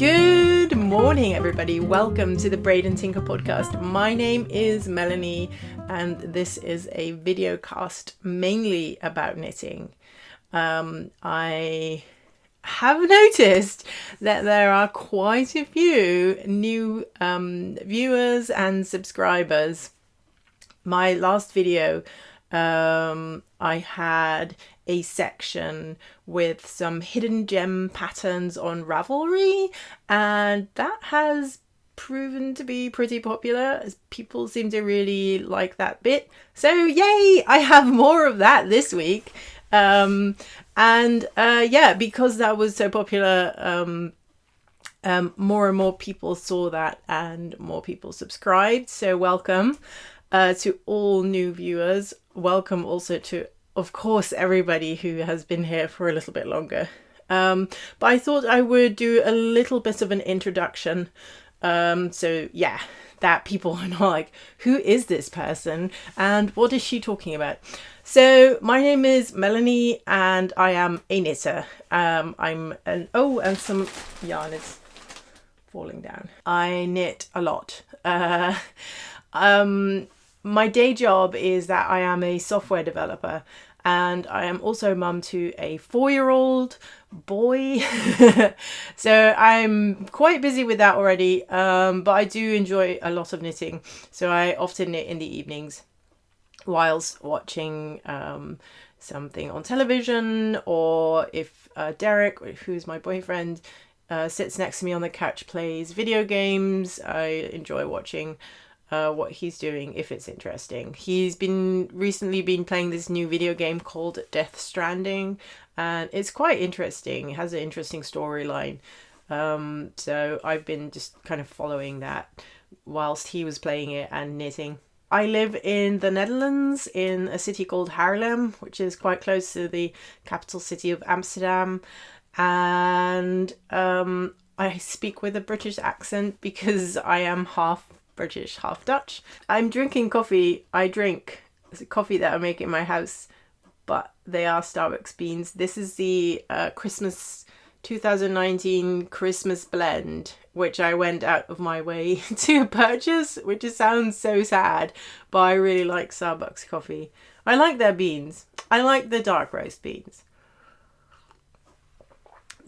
Good morning, everybody. Welcome to the Braid and Tinker podcast. My name is Melanie, and this is a video cast mainly about knitting. I have noticed that there are quite a few new viewers and subscribers. My last video, I had a section with some hidden gem patterns on Ravelry, and that has proven to be pretty popular, as people seem to really like that bit. So yay, I have more of that this week. Because that was so popular, more and more people saw that and more people subscribed. So welcome to all new viewers. Welcome also to, of course, everybody who has been here for a little bit longer. But I thought I would do a little bit of an introduction. That people are not like, who is this person and what is she talking about? So my name is Melanie and I am a knitter. And some yarn is falling down. I knit a lot. My day job is that I am a software developer, and I am also mum to a 4-year-old boy. So I'm quite busy with that already, but I do enjoy a lot of knitting. So I often knit in the evenings whilst watching something on television, or if Derek, who's my boyfriend, sits next to me on the couch, plays video games, I enjoy watching what he's doing if it's interesting. He's recently been playing this new video game called Death Stranding, and it's quite interesting. It has an interesting storyline. So I've been just kind of following that whilst he was playing it and knitting. I live in the Netherlands in a city called Haarlem, which is quite close to the capital city of Amsterdam. And I speak with a British accent because I am half British, half Dutch. I'm drinking coffee. I drink coffee that I make in my house, but they are Starbucks beans. This is the Christmas 2019 Christmas blend, which I went out of my way to purchase, which just sounds so sad, but I really like Starbucks coffee. I like their beans. I like the dark roast beans.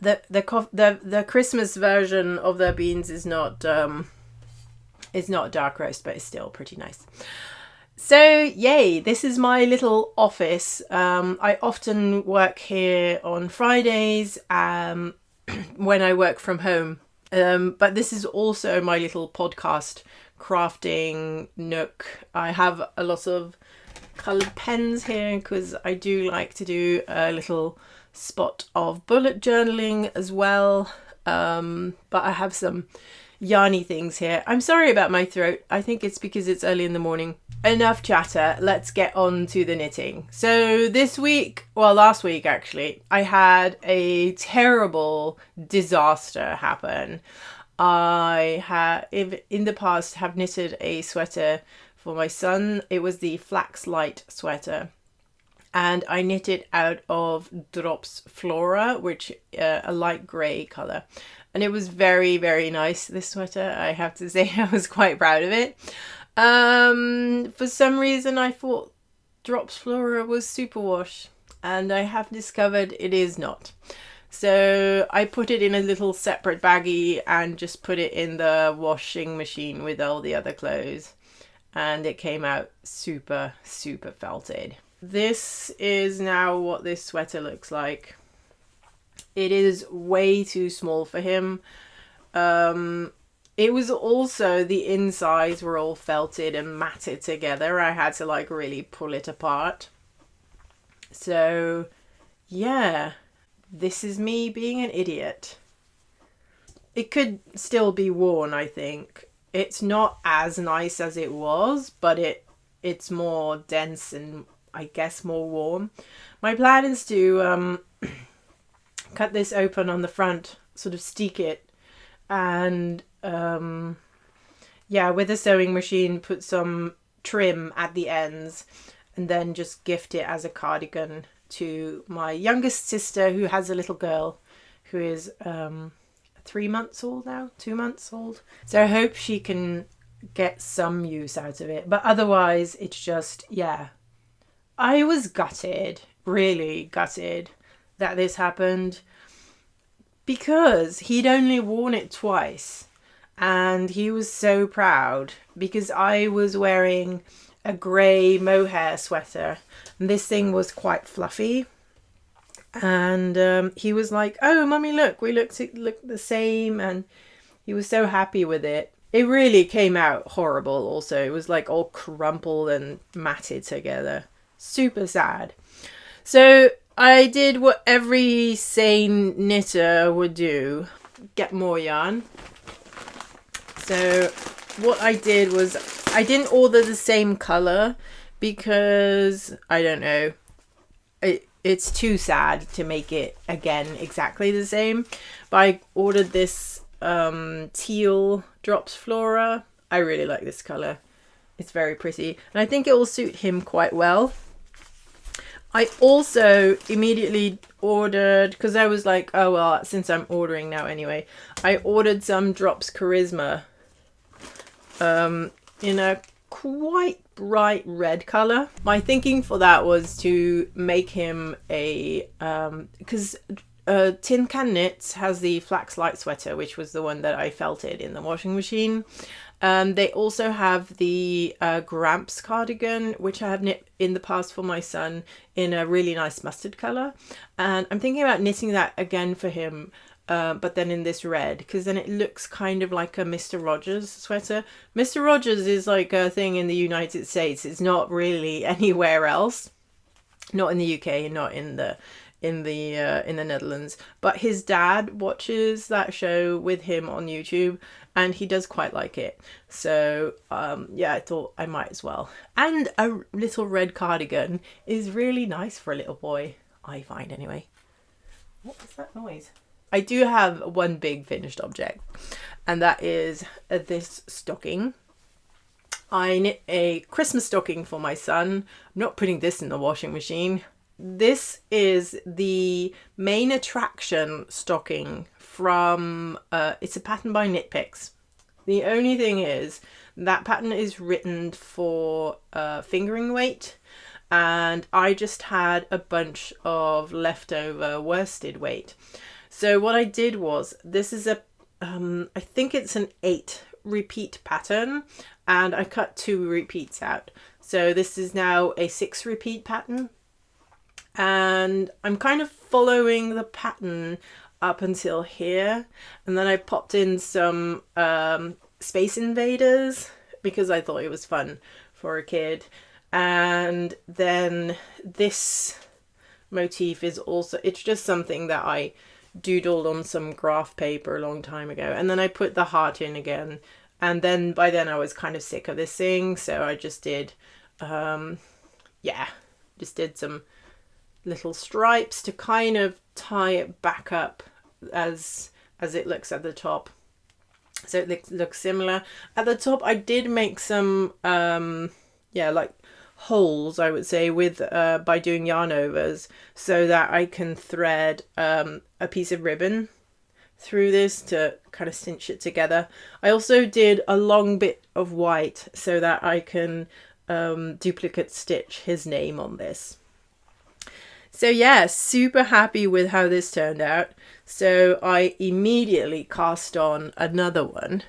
The Christmas version of their beans is not dark roast, but it's still pretty nice. So yay, this is my little office. I often work here on Fridays when I work from home. But this is also my little podcast crafting nook. I have a lot of coloured pens here because I do like to do a little spot of bullet journaling as well. But I have some yarny things here. I'm sorry about my throat. I think it's because it's early in the morning. Enough chatter. Let's get on to the knitting. So last week actually, I had a terrible disaster happen. I in the past have knitted a sweater for my son. It was the Flax Light sweater, and I knit it out of Drops Flora, which a light grey colour. And it was very, very nice, this sweater. I have to say I was quite proud of it. For some reason, I thought Drops Flora was superwash, and I have discovered it is not. So I put it in a little separate baggie and just put it in the washing machine with all the other clothes. And it came out super, super felted. This is now what this sweater looks like. It is way too small for him. It was also, the insides were all felted and matted together. I had to really pull it apart. So yeah, this is me being an idiot. It could still be worn, I think. It's not as nice as it was, but it's more dense and I guess more warm. My plan is to cut this open on the front, sort of steek it, and with a sewing machine put some trim at the ends, and then just gift it as a cardigan to my youngest sister, who has a little girl who is 3 months old now, 2 months old. So I hope she can get some use out of it. But otherwise, it's just, yeah. I was gutted, really gutted that this happened, because he'd only worn it twice. And he was so proud because I was wearing a grey mohair sweater. And this thing was quite fluffy. And he was like, oh, mummy, look, we look the same. And he was so happy with it. It really came out horrible also. It was like all crumpled and matted together. Super sad. So I did what every sane knitter would do. Get more yarn. So what I did was I didn't order the same colour because, I don't know, it's too sad to make it again exactly the same. But I ordered this teal Drops Flora. I really like this colour. It's very pretty. And I think it will suit him quite well. I also immediately ordered, because I was like, oh well, since I'm ordering now anyway, I ordered some Drops Charisma in a quite bright red colour. My thinking for that was to make him a, because Tin Can Knits has the Flax Light Sweater, which was the one that I felted in the washing machine. They also have the Gramps cardigan, which I have knit in the past for my son in a really nice mustard colour. And I'm thinking about knitting that again for him, but then in this red, because then it looks kind of like a Mr. Rogers sweater. Mr. Rogers is like a thing in the United States. It's not really anywhere else. Not in the UK, not in the Netherlands. But his dad watches that show with him on YouTube, and he does quite like it. So yeah, I thought I might as well. And a little red cardigan is really nice for a little boy, I find anyway. What was that noise? I do have one big finished object, and that is this stocking. I knit a Christmas stocking for my son. I'm not putting this in the washing machine. This is the main attraction stocking from, it's a pattern by Knit Picks. The only thing is that pattern is written for fingering weight, and I just had a bunch of leftover worsted weight. So what I did was, this is a, I think it's an 8 repeat pattern, and I cut 2 repeats out. So this is now a 6 repeat pattern. And I'm kind of following the pattern up until here, and then I popped in some Space Invaders because I thought it was fun for a kid. And then this motif is also, it's just something that I doodled on some graph paper a long time ago, and then I put the heart in again, and then by then I was kind of sick of this thing, so I just did just did some little stripes to kind of tie it back up as it looks at the top, so it looks similar. At the top I did make some like holes, I would say, with by doing yarn overs, so that I can thread a piece of ribbon through this to kind of cinch it together. I also did a long bit of white so that I can duplicate stitch his name on this. So yeah, super happy with how this turned out. So I immediately cast on another one.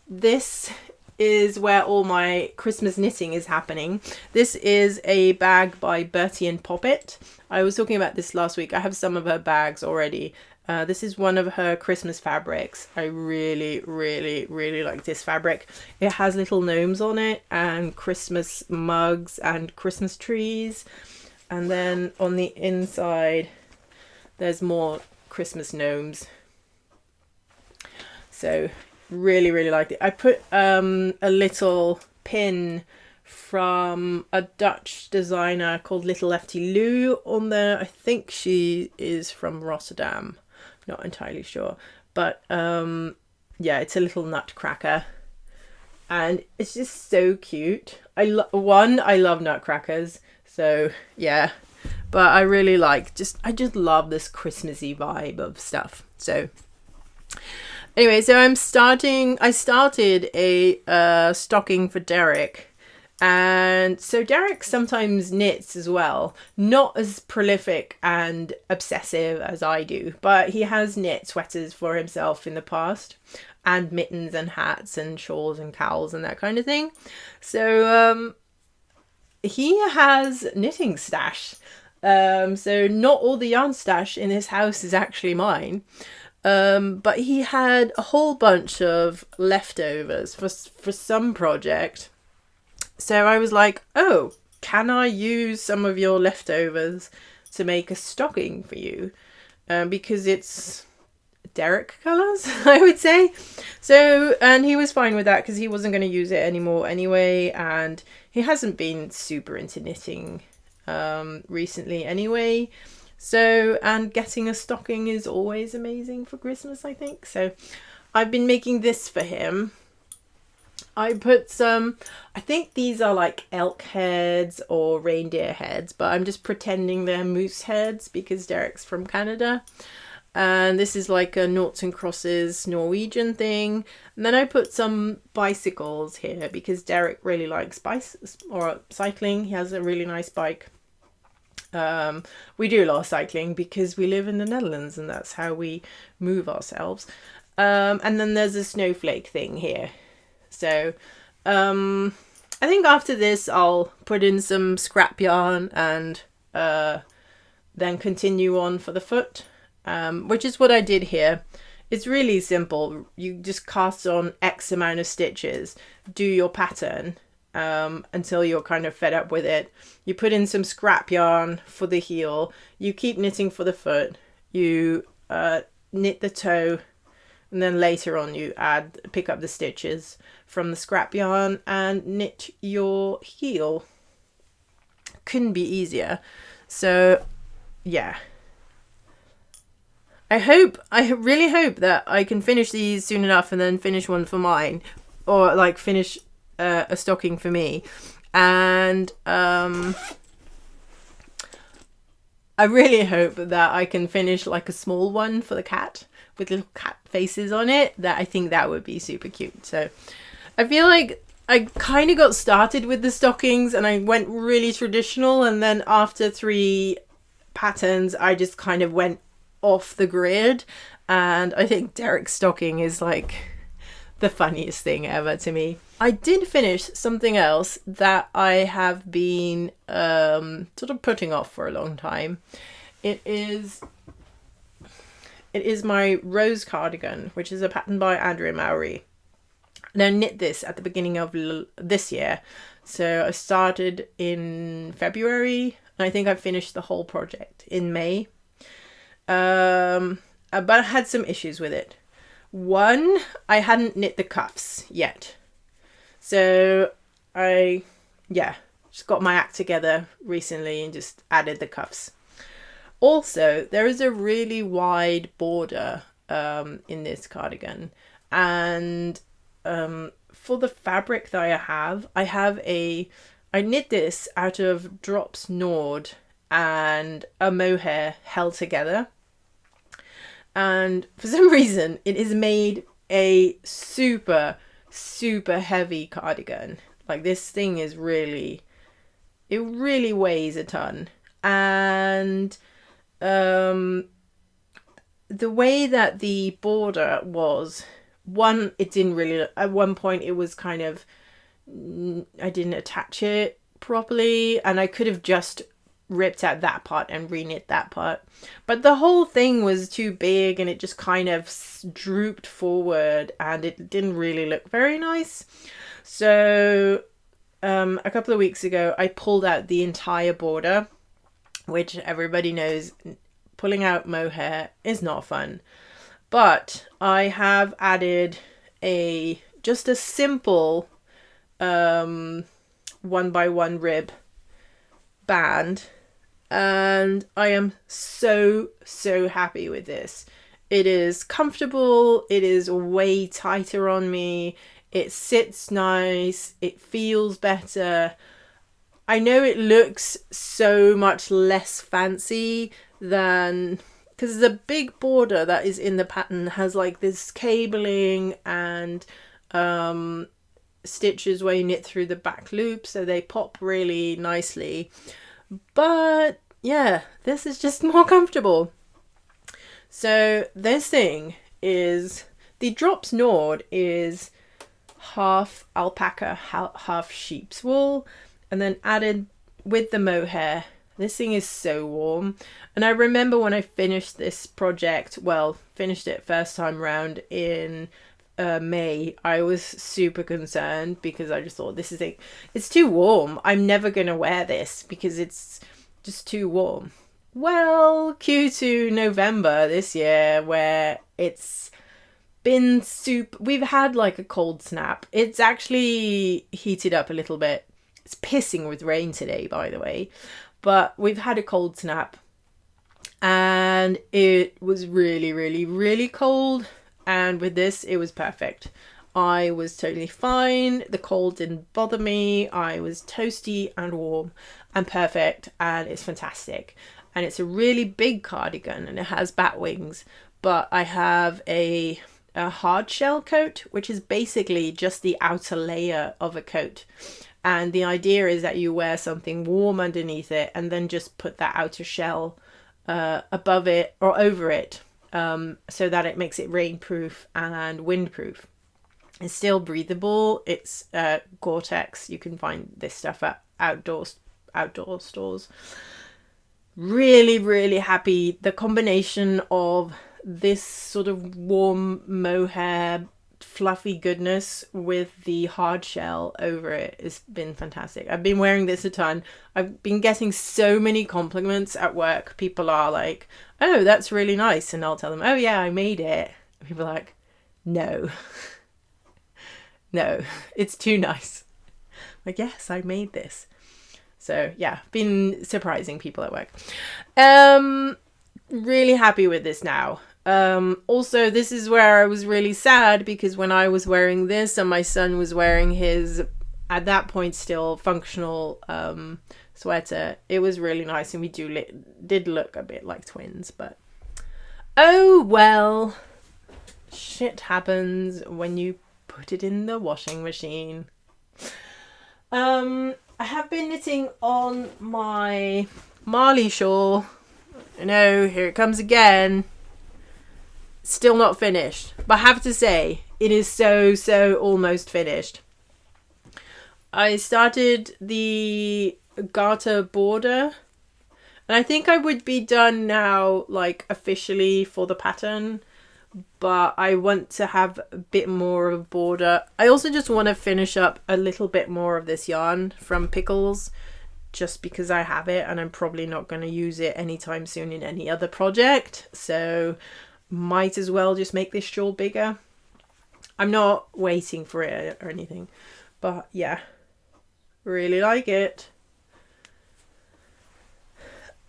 This is where all my Christmas knitting is happening. This is a bag by Bertie and Poppet. I was talking about this last week. I have some of her bags already. This is one of her Christmas fabrics. I really, really, really like this fabric. It has little gnomes on it, and Christmas mugs and Christmas trees. And then on the inside, there's more Christmas gnomes. So really, really liked it. I put a little pin from a Dutch designer called Little Lefty Lou on there. I think she is from Rotterdam. Not entirely sure, but yeah, it's a little nutcracker, and it's just so cute. I love nutcrackers, so yeah, but I really like, I just love this Christmassy vibe of stuff. So anyway, so I started a stocking for Derek. And so Derek sometimes knits as well, not as prolific and obsessive as I do, but he has knit sweaters for himself in the past, and mittens and hats and shawls and cowls and that kind of thing. So he has knitting stash. So not all the yarn stash in his house is actually mine. But he had a whole bunch of leftovers for some project. So I was like, oh, can I use some of your leftovers to make a stocking for you? Because it's Derek colours, I would say. So, and he was fine with that because he wasn't going to use it anymore anyway. And he hasn't been super into knitting recently anyway. So, and getting a stocking is always amazing for Christmas, I think. So I've been making this for him. I put some, I think these are like elk heads or reindeer heads, but I'm just pretending they're moose heads because Derek's from Canada. And this is like a noughts and crosses Norwegian thing. And then I put some bicycles here because Derek really likes cycling. He has a really nice bike. We do a lot of cycling because we live in the Netherlands and that's how we move ourselves. And then there's a snowflake thing here. So I think after this I'll put in some scrap yarn and then continue on for the foot, which is what I did here. It's really simple. You just cast on X amount of stitches, do your pattern until you're kind of fed up with it. You put in some scrap yarn for the heel, you keep knitting for the foot, you knit the toe, and then later on you pick up the stitches from the scrap yarn and knit your heel. Couldn't be easier. So yeah, I really hope that I can finish these soon enough and then finish one for mine, or like finish a stocking for me. And I really hope that I can finish like a small one for the cat with little cat faces on it. That I think that would be super cute. So I feel like I kind of got started with the stockings and I went really traditional, and then after 3 patterns I just kind of went off the grid, and I think Derek's stocking is like the funniest thing ever to me. I did finish something else that I have been sort of putting off for a long time. It is my rose cardigan, which is a pattern by Andrea Mowry. And I knit this at the beginning of this year. So I started in February, and I think I finished the whole project in May. But I had some issues with it. One, I hadn't knit the cuffs yet. So I just got my act together recently and just added the cuffs. Also, there is a really wide border in this cardigan, and for the fabric that I knit this out of drops Nord and a mohair held together, and for some reason it is made a super heavy cardigan. Like, this thing is really weighs a ton, and the way that the border was, it didn't really, at one point it was kind of, I didn't attach it properly, and I could have just ripped out that part and reknit that part, but the whole thing was too big and it just kind of drooped forward and it didn't really look very nice. So a couple of weeks ago I pulled out the entire border, which everybody knows pulling out mohair is not fun. But I have added just a simple 1x1 rib band, and I am so happy with this. It is comfortable, it is way tighter on me, it sits nice, it feels better. I know it looks so much less fancy than, because the big border that is in the pattern has like this cabling and stitches where you knit through the back loop, so they pop really nicely. But yeah, this is just more comfortable. So this thing is, the Drops Nord is half alpaca, half sheep's wool, and then added with the mohair. This thing is so warm. And I remember when I finished this project, well, finished it first time round in May, I was super concerned because I just thought, it's too warm. I'm never going to wear this because it's just too warm. Well, cue to November this year where it's been we've had like a cold snap. It's actually heated up a little bit. It's pissing with rain today, by the way, but we've had a cold snap and it was really, really, really cold. And with this, it was perfect. I was totally fine. The cold didn't bother me. I was toasty and warm and perfect, and it's fantastic. And it's a really big cardigan and it has bat wings, but I have a hard shell coat, which is basically just the outer layer of a coat. And the idea is that you wear something warm underneath it and then just put that outer shell above it or over it, so that it makes it rainproof and windproof. It's still breathable. It's Gore-Tex. You can find this stuff at outdoor stores. Really, really happy. The combination of this sort of warm mohair fluffy goodness with the hard shell over it has been fantastic. I've been wearing this a ton. I've been getting so many compliments at work. People are like, oh, that's really nice. And I'll tell them, oh yeah, I made it. People are like, no, no, it's too nice. Like, yes, I made this. So yeah, been surprising people at work. Really happy with this now. Also, this is where I was really sad because when I was wearing this and my son was wearing his, at that point still functional sweater, it was really nice, and we did look a bit like twins, but oh well, shit happens when you put it in the washing machine. I have been knitting on my Marley shawl. I know, here it comes again. Still not finished, but I have to say it is so almost finished. I started the garter border and I think I would be done now, like officially for the pattern, but I want to have a bit more of a border. I also just want to finish up a little bit more of this yarn from Pickles, just because I have it and I'm probably not going to use it anytime soon in any other project, so might as well just make this shawl bigger. I'm not waiting for it or anything, but yeah, really like it.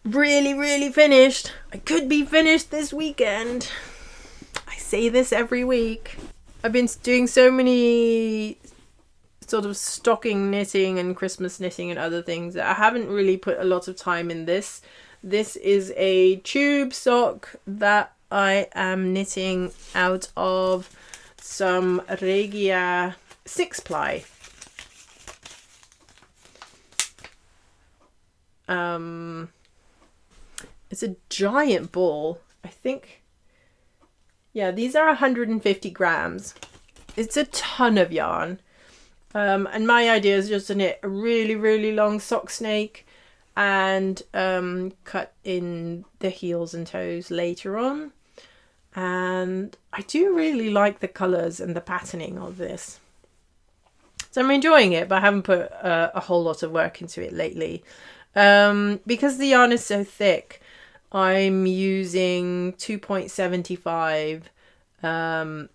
Really finished. I could be finished this weekend. I say this every week. I've been doing so many sort of stocking knitting and Christmas knitting and other things that I haven't really put a lot of time in this. This is a tube sock that I am knitting out of some Regia 6-ply. It's a giant ball. I think, yeah, these are 150 grams. It's a ton of yarn. And my idea is just to knit a really long sock snake and cut in the heels and toes later on. And I do really like the colours and the patterning of this. So I'm enjoying it, but I haven't put a whole lot of work into it lately. Because the yarn is so thick, I'm using 2.75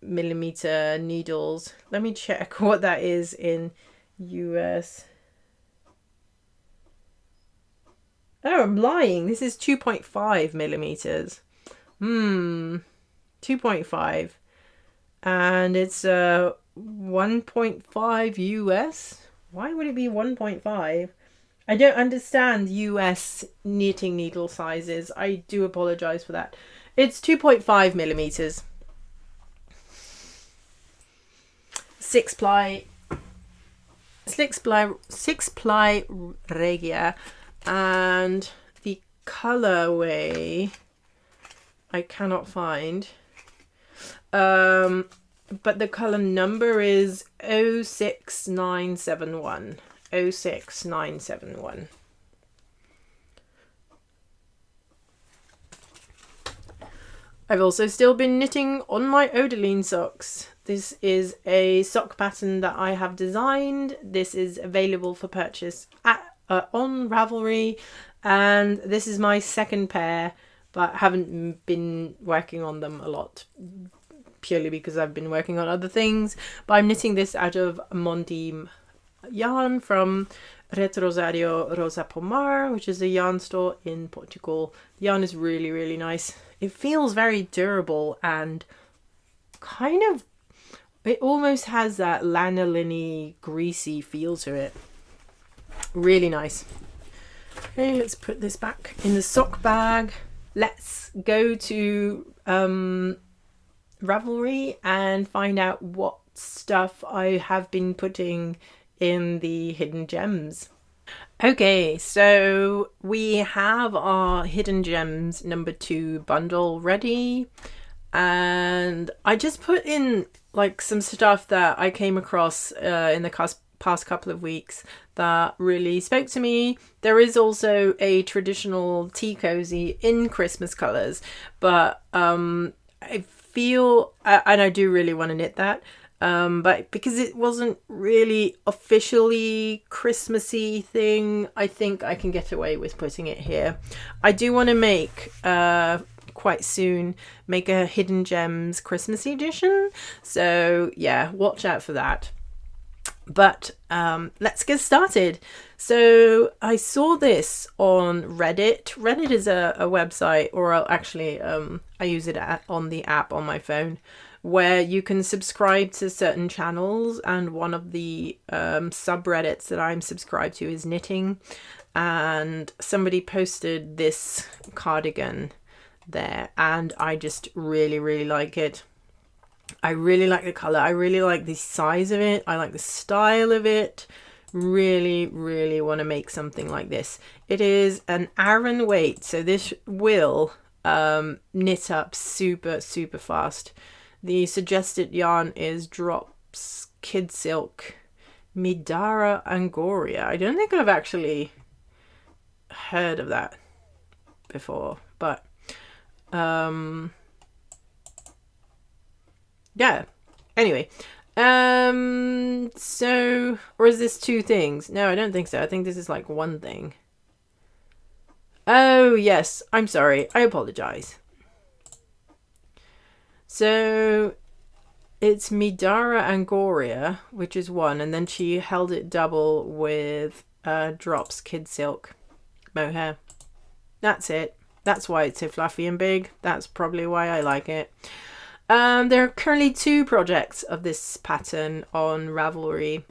millimeter needles. Let me check what that is in US. Oh, I'm lying. This is 2.5 millimeters. 2.5. And it's 1.5 US. Why would it be 1.5? I don't understand US knitting needle sizes. I do apologize for that. It's 2.5 millimeters. 6 ply regia, and the colorway I cannot find, but the color number is 06971. 06971. I've also still been knitting on my Odeline socks. This is a sock pattern that I have designed. This is available for purchase on Ravelry, and this is my second pair, but haven't been working on them a lot purely because I've been working on other things. But I'm knitting this out of Mondim yarn from Retrosario Rosa Pomar, which is a yarn store in Portugal. The yarn is really, really nice. It feels very durable and kind of, it almost has that lanolin-y, greasy feel to it. Really nice. Okay, let's put this back in the sock bag. Let's go to Ravelry and find out what stuff I have been putting in the Hidden Gems. Okay, so we have our Hidden Gems #2 bundle ready, and I just put in like some stuff that I came across in the past couple of weeks that really spoke to me. There is also a traditional tea cozy in Christmas colours, but I feel, and I do really want to knit that, but because it wasn't really officially Christmassy thing, I think I can get away with putting it here. I do want to make quite soon make a Hidden Gems Christmas edition, so yeah, watch out for that. But let's get started. So I saw this on Reddit. Reddit is a website, or actually I use it on the app on my phone, where you can subscribe to certain channels, and one of the subreddits that I'm subscribed to is knitting, and somebody posted this cardigan there, and I just really, really like it. I really like the colour. I really like the size of it. I like the style of it. Really, really want to make something like this. It is an Aran weight, so this will knit up super, super fast. The suggested yarn is Drops Kid Silk Midara Angoria. I don't think I've actually heard of that before, but yeah, anyway, so, or is this two things? No, I don't think so. I think this is like one thing. Oh yes, I'm sorry, I apologize. So it's Midara Angoria, which is one, and then she held it double with Drops Kid Silk mohair. That's it. That's why it's so fluffy and big. That's probably why I like it. There are currently 2 projects of this pattern on Ravelry,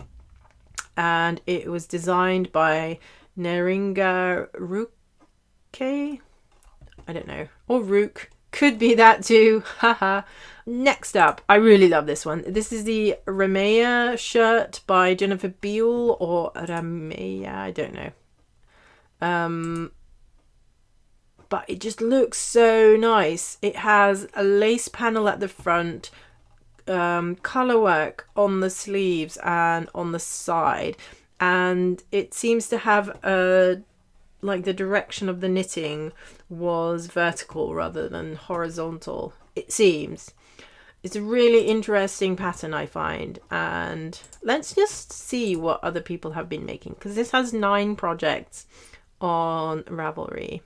and it was designed by Neringa Ruke. I don't know, or Rook, could be that too. Haha. Next up, I really love this one. This is the Ramea shirt by Jennifer Beale, or Ramea, I don't know. But it just looks so nice. It has a lace panel at the front, colour work on the sleeves and on the side, and it seems to have like the direction of the knitting was vertical rather than horizontal, it seems. It's a really interesting pattern, I find, and let's just see what other people have been making, because this has 9 projects on Ravelry.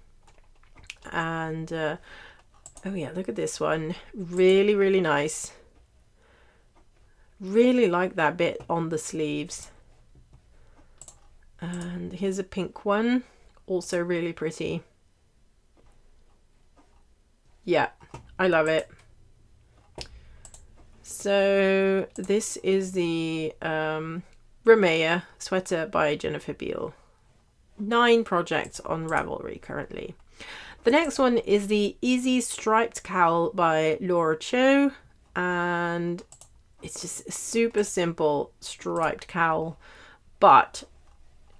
And oh yeah, look at this one. Really, really nice. Really like that bit on the sleeves. And here's a pink one, also really pretty. Yeah, I love it. So this is the Ramea sweater by Jennifer Beale. 9 projects on Ravelry currently. The next one is the Easy Striped Cowl by Laura Cho, and it's just a super simple striped cowl, but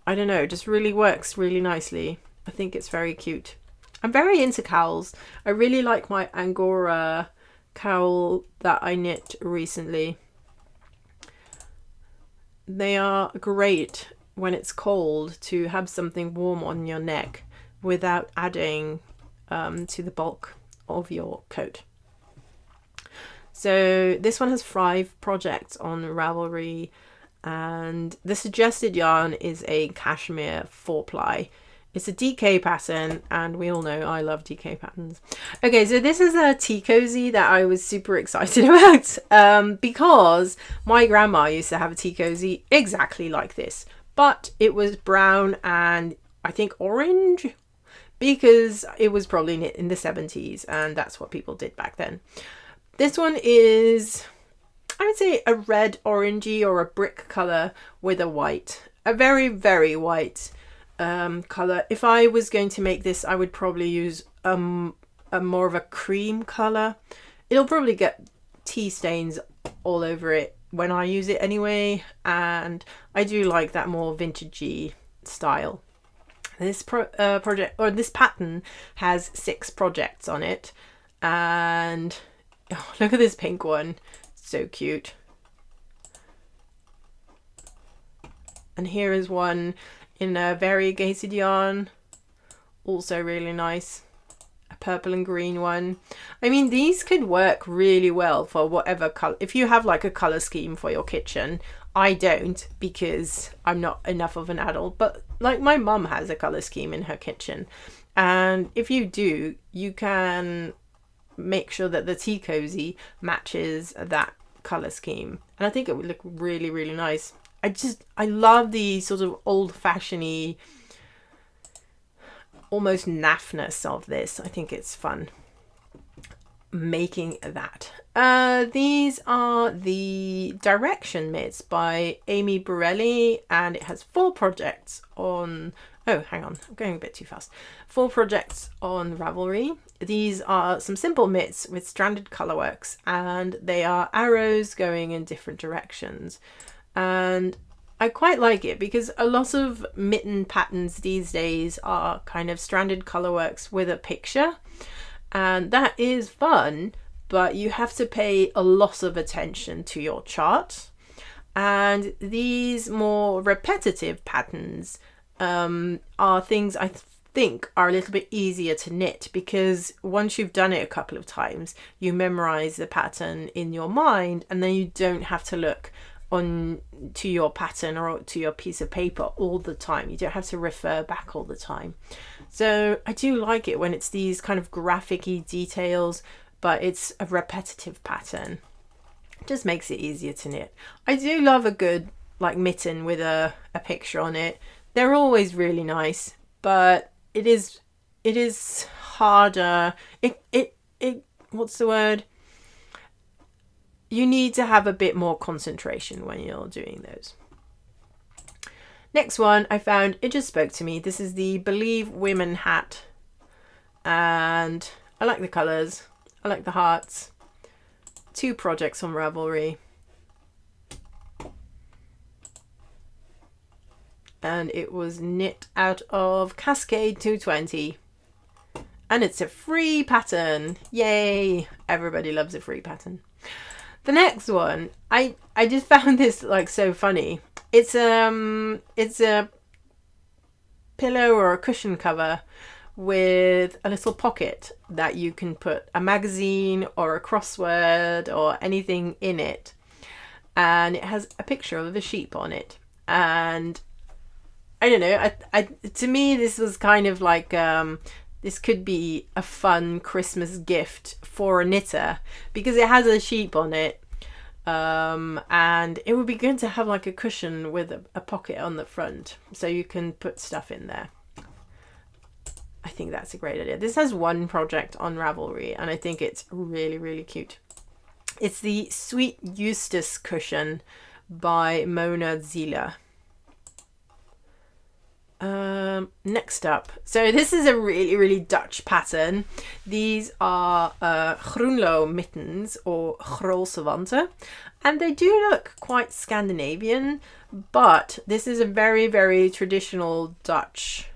I don't know, it just really works really nicely. I think it's very cute. I'm very into cowls. I really like my Angora cowl that I knit recently. They are great when it's cold to have something warm on your neck without adding to the bulk of your coat. So this one has 5 projects on Ravelry, and the suggested yarn is a cashmere 4-ply. It's a DK pattern, and we all know I love DK patterns. Okay, so this is a tea cozy that I was super excited about because my grandma used to have a tea cozy exactly like this, but it was brown and I think orange, because it was probably knit in the 70s and that's what people did back then. This one is, I would say, a red orangey or a brick colour with a white, a very, very white colour. If I was going to make this, I would probably use a more of a cream colour. It'll probably get tea stains all over it when I use it anyway, and I do like that more vintagey style. This project, or this pattern, has 6 projects on it, and oh, look at this pink one, so cute. And here is one in a variegated yarn, also really nice. A purple and green one. I mean, these could work really well for whatever color. If you have like a color scheme for your kitchen, I don't, because I'm not enough of an adult, but like my mum has a color scheme in her kitchen, and if you do, you can make sure that the tea cozy matches that color scheme, and I think it would look really, really nice. I love the sort of old-fashioned-y, almost naffness of this. I think it's fun making that. These are the Direction mitts by Amy Borelli, and it has 4 projects on... Oh, hang on, I'm going a bit too fast. 4 projects on Ravelry. These are some simple mitts with stranded colourworks, and they are arrows going in different directions. And I quite like it because a lot of mitten patterns these days are kind of stranded colourworks with a picture, and that is fun, but you have to pay a lot of attention to your chart. And these more repetitive patterns are things I think are a little bit easier to knit, because once you've done it a couple of times, you memorize the pattern in your mind, and then you don't have to look on to your pattern or to your piece of paper all the time. You don't have to refer back all the time. So I do like it when it's these kind of graphic-y details, but it's a repetitive pattern. It just makes it easier to knit. I do love a good like mitten with a picture on it. They're always really nice, but it is harder. It what's the word? You need to have a bit more concentration when you're doing those. Next one I found, it just spoke to me. This is the Believe Women hat, and I like the colours. I like the hearts. 2 projects on Ravelry. And it was knit out of Cascade 220. And it's a free pattern. Yay! Everybody loves a free pattern. The next one, I just found this like so funny. It's a pillow or a cushion cover with a little pocket that you can put a magazine or a crossword or anything in it, and it has a picture of a sheep on it. And I don't know, I to me this was kind of like this could be a fun Christmas gift for a knitter, because it has a sheep on it, and it would be good to have like a cushion with a pocket on the front so you can put stuff in there. I think that's a great idea. This has 1 project on Ravelry, and I think it's really, really cute. It's the Sweet Eustace cushion by Mona Zila. Next up, so this is a really Dutch pattern. These are groenlo mittens or grolsewanten, and they do look quite Scandinavian, but this is a very traditional Dutch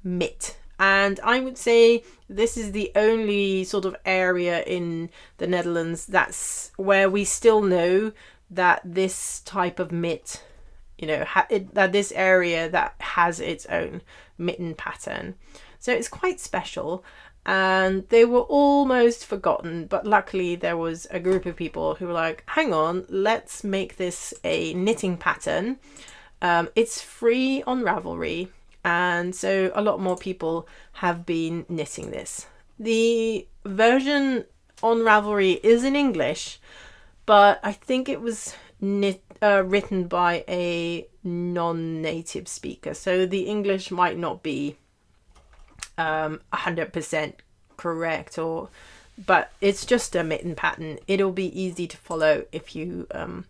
mitt, and I would say this is the only sort of area in the Netherlands that's where we still know that this type of mitt, that this area that has its own mitten pattern. So it's quite special, and they were almost forgotten, but luckily there was a group of people who were like, hang on, let's make this a knitting pattern. It's free on Ravelry, and so a lot more people have been knitting this. The version on Ravelry is in English, but I think it was written by a non-native speaker, so the English might not be 100% correct, but it's just a mitten pattern. It'll be easy to follow if you have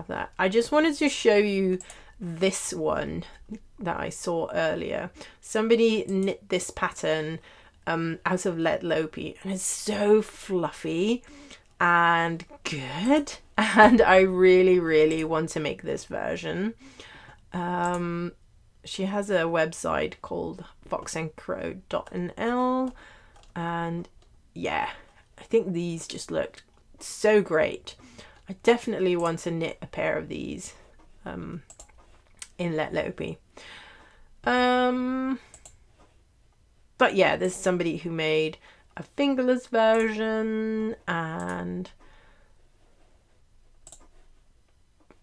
that. I just wanted to show you this one that I saw earlier. Somebody knit this pattern out of let lopy, and it's so fluffy and good, and I really want to make this version. She has a website called foxandcrow.nl, and yeah, I think these just look so great. I definitely want to knit a pair of these in let lopy. But yeah, there's somebody who made a fingerless version, and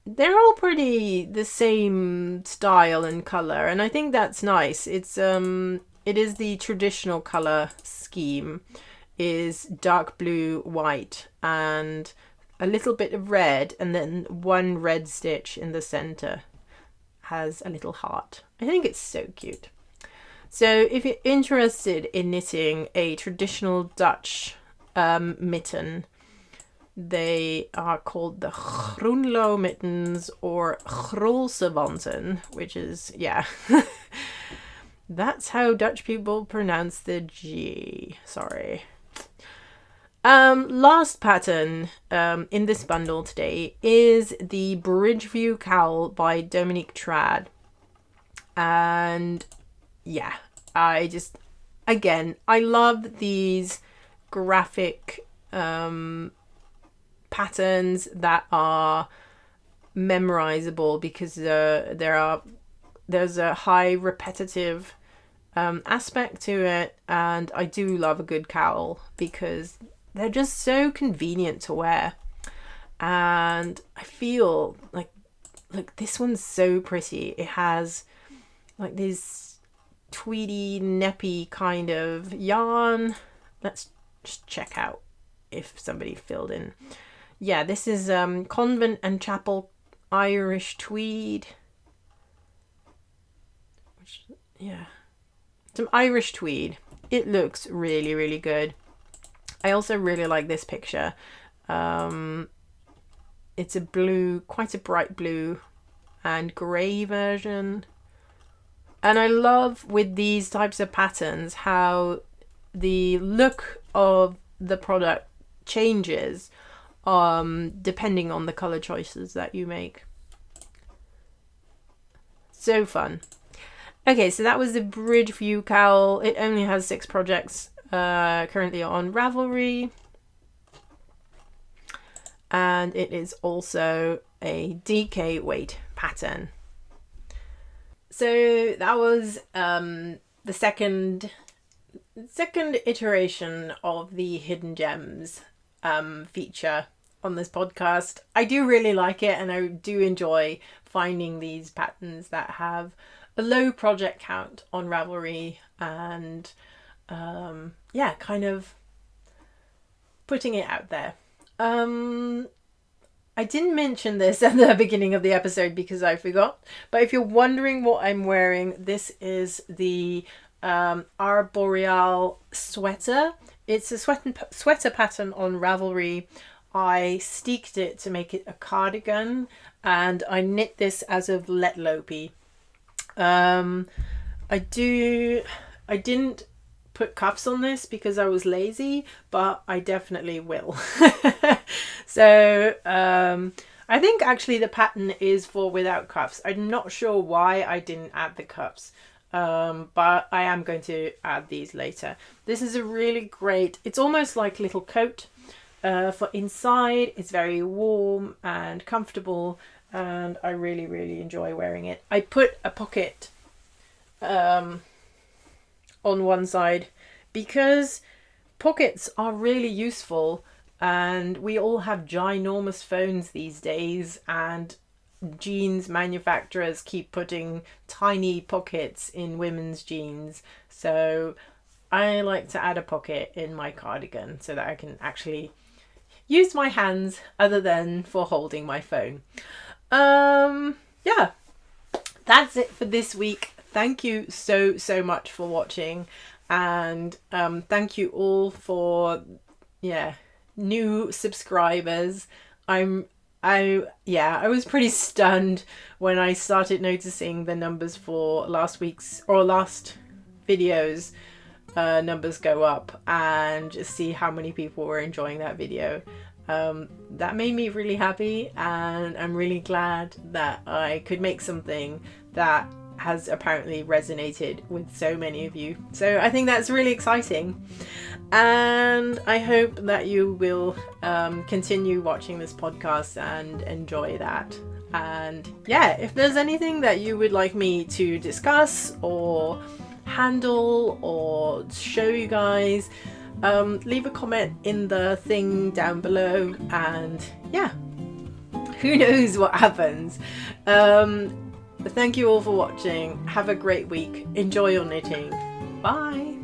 they're all pretty the same style and color, and I think that's nice. It is the traditional color scheme is dark blue, white, and a little bit of red, and then one red stitch in the center has a little heart. I think it's so cute. So if you're interested in knitting a traditional Dutch mitten, they are called the groenlo mittens or grolsewanten, which is, yeah, that's how Dutch people pronounce the G. Sorry. Last pattern in this bundle today is the Bridgeview Cowl by Dominique Trad. And yeah, I love these graphic patterns that are memorizable because there's a high repetitive aspect to it, and I do love a good cowl because they're just so convenient to wear. And I feel like this one's so pretty. It has like this tweedy, neppy kind of yarn. Let's just check out if somebody filled in. Yeah, this is Convent and Chapel Irish tweed. Yeah, some Irish tweed. It looks really good. I also really like this picture. It's a blue, quite a bright blue and grey version. And I love with these types of patterns how the look of the product changes depending on the color choices that you make. So fun. Okay, so that was the Bridgeview Cowl. It only has 6 projects currently on Ravelry. And it is also a DK weight pattern. So that was the second iteration of the Hidden Gems feature on this podcast. I do really like it, and I do enjoy finding these patterns that have a low project count on Ravelry, and yeah, kind of putting it out there. I didn't mention this at the beginning of the episode because I forgot, but if you're wondering what I'm wearing, this is the Arboreal sweater. It's a sweater pattern on Ravelry. I steeked it to make it a cardigan, and I knit this as of let lopy. I didn't put cuffs on this because I was lazy, but I definitely will. So I think actually the pattern is for without cuffs. I'm not sure why I didn't add the cuffs, but I am going to add these later. This is a really great, it's almost like a little coat for inside. It's very warm and comfortable, and I really, really enjoy wearing it. I put a pocket on one side because pockets are really useful, and we all have ginormous phones these days, and jeans manufacturers keep putting tiny pockets in women's jeans. So I like to add a pocket in my cardigan so that I can actually use my hands other than for holding my phone. Yeah, that's it for this week. Thank you so much for watching, and thank you all for new subscribers. I was pretty stunned when I started noticing the numbers for last video's numbers go up, and just see how many people were enjoying that video. That made me really happy, and I'm really glad that I could make something that has apparently resonated with so many of you. So I think that's really exciting, and I hope that you will continue watching this podcast and enjoy that. And yeah, if there's anything that you would like me to discuss or handle or show you guys, leave a comment in the thing down below, and yeah, who knows what happens. Thank you all for watching. Have a great week. Enjoy your knitting. Bye.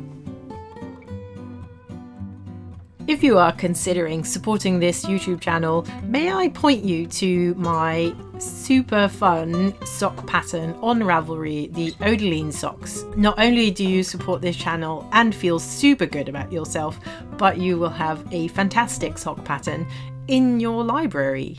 If you are considering supporting this YouTube channel, may I point you to my super fun sock pattern on Ravelry, the Odeline socks. Not only do you support this channel and feel super good about yourself, but you will have a fantastic sock pattern in your library.